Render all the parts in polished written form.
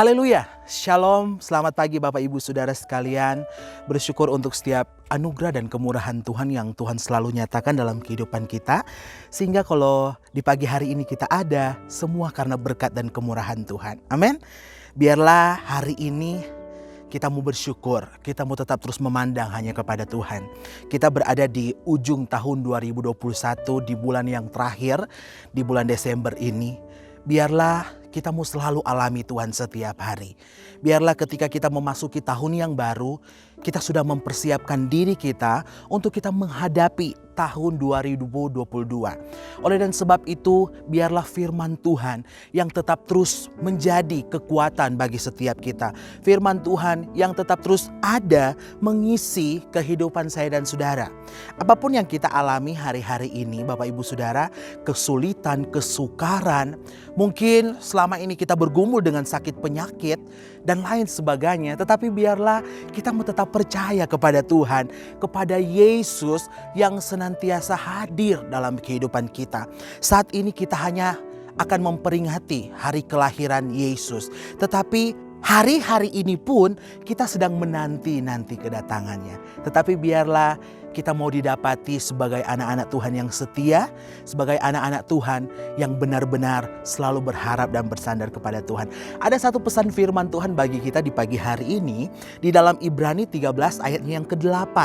Haleluya, Shalom, selamat pagi Bapak Ibu Saudara sekalian. Bersyukur untuk setiap anugerah dan kemurahan Tuhan yang Tuhan selalu nyatakan dalam kehidupan kita. Sehingga kalau di pagi hari ini kita ada, semua karena berkat dan kemurahan Tuhan. Amin. Biarlah hari ini kita mau bersyukur, kita mau tetap terus memandang hanya kepada Tuhan. Kita berada di ujung tahun 2021, di bulan yang terakhir, di bulan Desember ini. Biarlah kita mau selalu alami Tuhan setiap hari. Biarlah ketika kita memasuki tahun yang baru, kita sudah mempersiapkan diri kita untuk kita menghadapi tahun 2022. Oleh dan sebab itu, biarlah firman Tuhan yang tetap terus menjadi kekuatan bagi setiap kita. Firman Tuhan yang tetap terus ada mengisi kehidupan saya dan saudara. Apapun yang kita alami hari-hari ini, Bapak Ibu Saudara, kesulitan, kesukaran, mungkin selama ini kita bergumul dengan sakit penyakit dan lain sebagainya. Tetapi biarlah kita mau tetap percaya kepada Tuhan, kepada Yesus yang senantiasa hadir dalam kehidupan kita. Saat ini kita hanya akan memperingati hari kelahiran Yesus. Tetapi hari-hari ini pun kita sedang menanti-nanti kedatangannya. Tetapi biarlah kita mau didapati sebagai anak-anak Tuhan yang setia, sebagai anak-anak Tuhan yang benar-benar selalu berharap dan bersandar kepada Tuhan. Ada satu pesan firman Tuhan bagi kita di pagi hari ini di dalam Ibrani 13 ayatnya yang ke-8.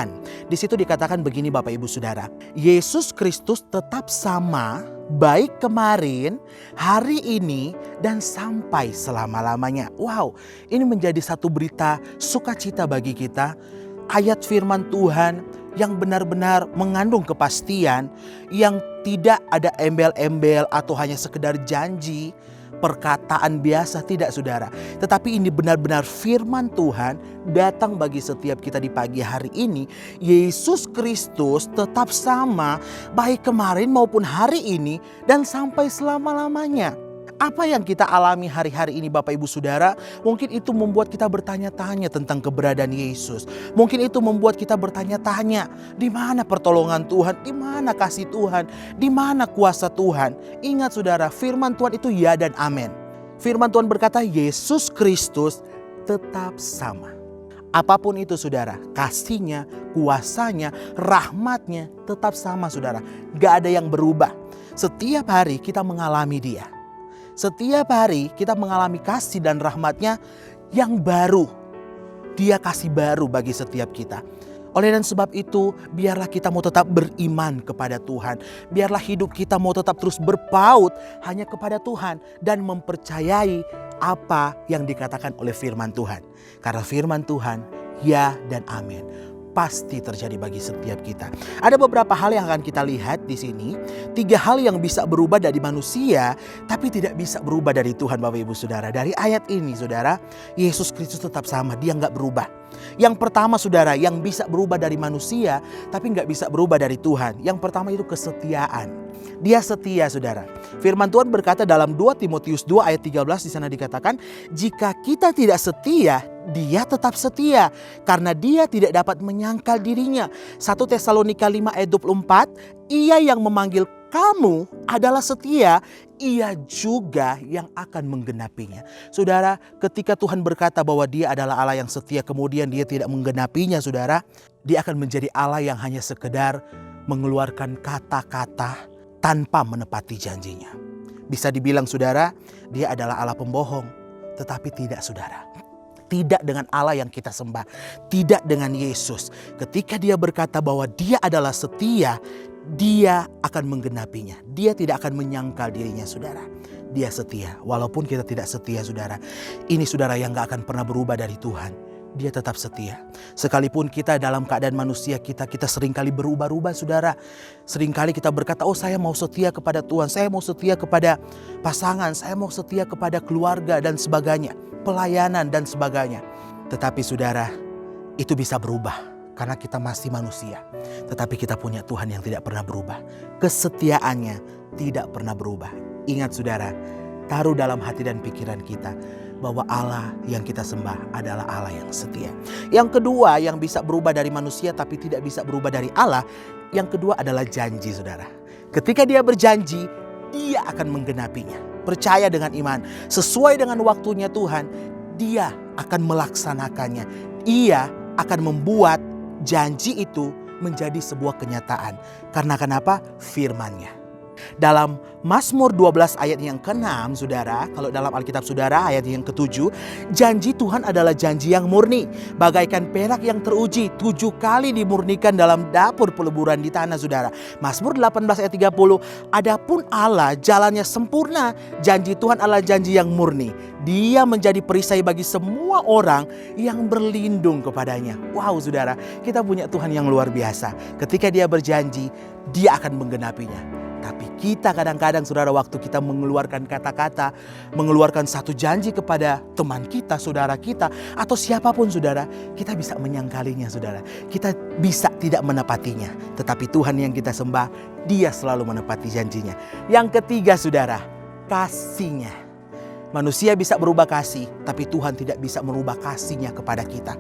Di situ dikatakan begini Bapak Ibu Saudara, Yesus Kristus tetap sama baik kemarin, hari ini, dan sampai selama-lamanya. Wow, ini menjadi satu berita sukacita bagi kita. Ayat firman Tuhan yang benar-benar mengandung kepastian, yang tidak ada embel-embel atau hanya sekedar janji, perkataan biasa, tidak saudara. Tetapi ini benar-benar firman Tuhan datang bagi setiap kita di pagi hari ini. Yesus Kristus tetap sama baik kemarin maupun hari ini dan sampai selama-lamanya. Apa yang kita alami hari-hari ini Bapak Ibu Saudara, mungkin itu membuat kita bertanya-tanya tentang keberadaan Yesus. Mungkin itu membuat kita bertanya-tanya, di mana pertolongan Tuhan, di mana kasih Tuhan, di mana kuasa Tuhan. Ingat saudara, firman Tuhan itu ya dan amin. Firman Tuhan berkata Yesus Kristus tetap sama. Apapun itu saudara, kasihnya, kuasanya, rahmatnya tetap sama saudara. Gak ada yang berubah. Setiap hari kita mengalami dia. Setiap hari kita mengalami kasih dan rahmatnya yang baru. Dia kasih baru bagi setiap kita. Oleh dan sebab itu, biarlah kita mau tetap beriman kepada Tuhan. Biarlah hidup kita mau tetap terus berpaut hanya kepada Tuhan. Dan mempercayai apa yang dikatakan oleh firman Tuhan. Karena firman Tuhan, ya dan amin. Pasti terjadi bagi setiap kita. Ada beberapa hal yang akan kita lihat di sini. 3 hal yang bisa berubah dari manusia, tapi tidak bisa berubah dari Tuhan Bapak Ibu Saudara. Dari ayat ini saudara, Yesus Kristus tetap sama, dia nggak berubah. Yang pertama saudara, yang bisa berubah dari manusia, tapi nggak bisa berubah dari Tuhan. Yang pertama itu kesetiaan. Dia setia saudara. Firman Tuhan berkata dalam 2 Timotius 2 ayat 13 di sana dikatakan, jika kita tidak setia, dia tetap setia karena dia tidak dapat menyangkal dirinya. 1 Tesalonika 5 ayat 24, ia yang memanggil kamu adalah setia, ia juga yang akan menggenapinya. Saudara, ketika Tuhan berkata bahwa dia adalah Allah yang setia, kemudian dia tidak menggenapinya saudara, dia akan menjadi Allah yang hanya sekedar mengeluarkan kata-kata tanpa menepati janjinya. Bisa dibilang saudara, dia adalah Allah pembohong, tetapi tidak saudara. Tidak dengan Allah yang kita sembah. Tidak dengan Yesus. Ketika dia berkata bahwa dia adalah setia, dia akan menggenapinya. Dia tidak akan menyangkal dirinya saudara. Dia setia. Walaupun kita tidak setia saudara. Ini saudara yang gak akan pernah berubah dari Tuhan. Dia tetap setia. Sekalipun kita dalam keadaan manusia kita seringkali berubah-ubah saudara. Seringkali kita berkata, oh saya mau setia kepada Tuhan. Saya mau setia kepada pasangan. Saya mau setia kepada keluarga dan sebagainya. Pelayanan dan sebagainya. Tetapi saudara, itu bisa berubah karena kita masih manusia. Tetapi kita punya Tuhan yang tidak pernah berubah. Kesetiaannya tidak pernah berubah. Ingat saudara, taruh dalam hati dan pikiran kita bahwa Allah yang kita sembah adalah Allah yang setia. Yang kedua yang bisa berubah dari manusia tapi tidak bisa berubah dari Allah, yang kedua adalah janji saudara. Ketika dia berjanji, dia akan menggenapinya. Percaya dengan iman, sesuai dengan waktunya Tuhan, Dia akan melaksanakannya. Ia akan membuat janji itu menjadi sebuah kenyataan. Karena kenapa? Firman-Nya. Dalam Mazmur 12 ayat yang ke-6, saudara, kalau dalam Alkitab saudara ayat yang ke-7, janji Tuhan adalah janji yang murni, bagaikan perak yang teruji, 7 kali dimurnikan dalam dapur peleburan di tanah, saudara. Mazmur 18 ayat 30, adapun Allah jalannya sempurna, janji Tuhan adalah janji yang murni. Dia menjadi perisai bagi semua orang yang berlindung kepadanya. Wow, saudara, kita punya Tuhan yang luar biasa. Ketika Dia berjanji, Dia akan menggenapinya. Tapi kita kadang-kadang, saudara, waktu kita mengeluarkan kata-kata, mengeluarkan satu janji kepada teman kita, saudara kita, atau siapapun, saudara, kita bisa menyangkalinya, saudara. Kita bisa tidak menepatinya. Tetapi Tuhan yang kita sembah, Dia selalu menepati janjinya. Yang ketiga, saudara, kasih-Nya. Manusia bisa berubah kasih, tapi Tuhan tidak bisa merubah kasih-Nya kepada kita.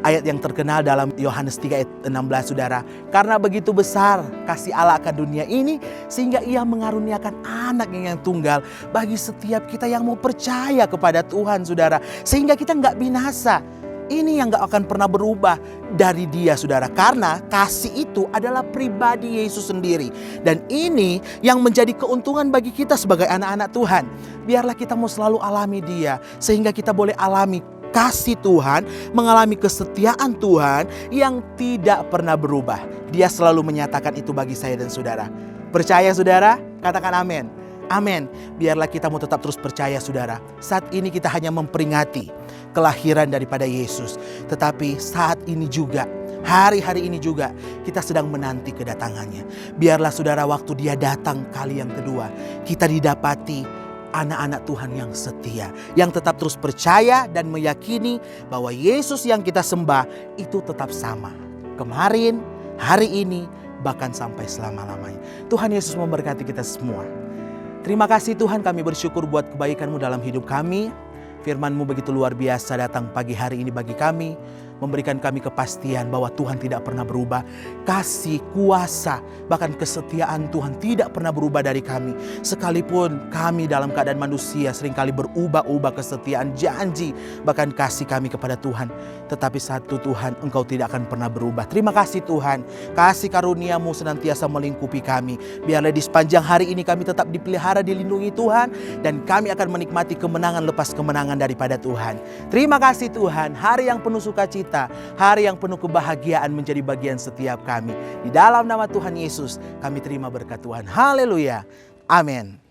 Ayat yang terkenal dalam Yohanes 3 ayat 16, saudara. Karena begitu besar kasih Allah akan dunia ini, sehingga Ia mengaruniakan anak-Nya yang tunggal bagi setiap kita yang mau percaya kepada Tuhan, saudara. Sehingga kita nggak binasa. Ini yang nggak akan pernah berubah dari Dia, saudara. Karena kasih itu adalah pribadi Yesus sendiri. Dan ini yang menjadi keuntungan bagi kita sebagai anak-anak Tuhan. Biarlah kita mau selalu alami Dia, sehingga kita boleh alami kasih Tuhan, mengalami kesetiaan Tuhan yang tidak pernah berubah. Dia selalu menyatakan itu bagi saya dan saudara. Percaya, saudara? Katakan amin. Amin. Biarlah kita mau tetap terus percaya, saudara. Saat ini kita hanya memperingati kelahiran daripada Yesus. Tetapi saat ini juga, hari-hari ini juga, kita sedang menanti kedatangannya. Biarlah, saudara, waktu Dia datang kali yang kedua, kita didapati anak-anak Tuhan yang setia, yang tetap terus percaya dan meyakini bahwa Yesus yang kita sembah itu tetap sama. Kemarin, hari ini, bahkan sampai selama-lamanya. Tuhan Yesus memberkati kita semua. Terima kasih Tuhan, kami bersyukur buat kebaikan-Mu dalam hidup kami. Firman-Mu begitu luar biasa datang pagi hari ini bagi kami, memberikan kami kepastian bahwa Tuhan tidak pernah berubah. Kasih, kuasa, bahkan kesetiaan Tuhan tidak pernah berubah dari kami. Sekalipun kami dalam keadaan manusia seringkali berubah-ubah kesetiaan, janji, bahkan kasih kami kepada Tuhan. Tetapi satu Tuhan, Engkau tidak akan pernah berubah. Terima kasih Tuhan, kasih karunia-Mu senantiasa melingkupi kami. Biarlah di sepanjang hari ini kami tetap dipelihara, dilindungi Tuhan, dan kami akan menikmati kemenangan lepas kemenangan daripada Tuhan. Terima kasih Tuhan, hari yang penuh sukacita, hari yang penuh kebahagiaan menjadi bagian setiap kami. Di dalam nama Tuhan Yesus kami terima berkat Tuhan. Haleluya. Amin.